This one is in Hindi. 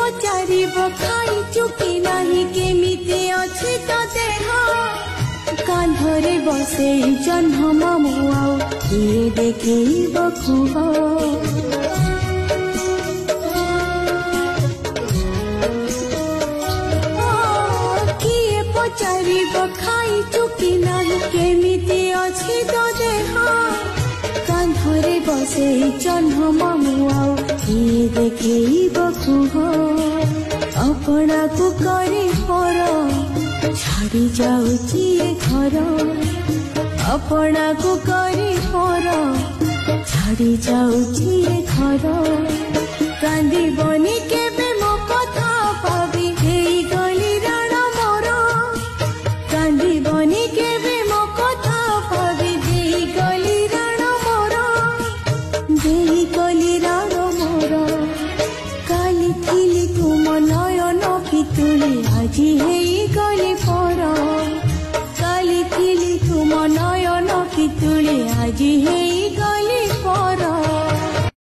पचारिब खाइचु कि नाही केमिते अछि तो देह कांधरे बसे जन्म मामु आउ किए देखेइब खुह किए पचारिब खाइचु कि नाही केमिते अछि तो देह कांधरे बसे जन्म मामु आउ किए देखेइब खुह अपना को करे पर छाड़ी जाउची घर अपना को करे पर छाड़ी जाउची घर कांदी बनी केबे मो कथा पाबी हेई गली राण मोर कांदी बनी केबे मो कथा पाबी हेई गली राण मोर हेई गली राण मोर काली थिली तुम नयन पितुली আজি हेई गली पर काली थिली तुम नयन पितुली আজি हेई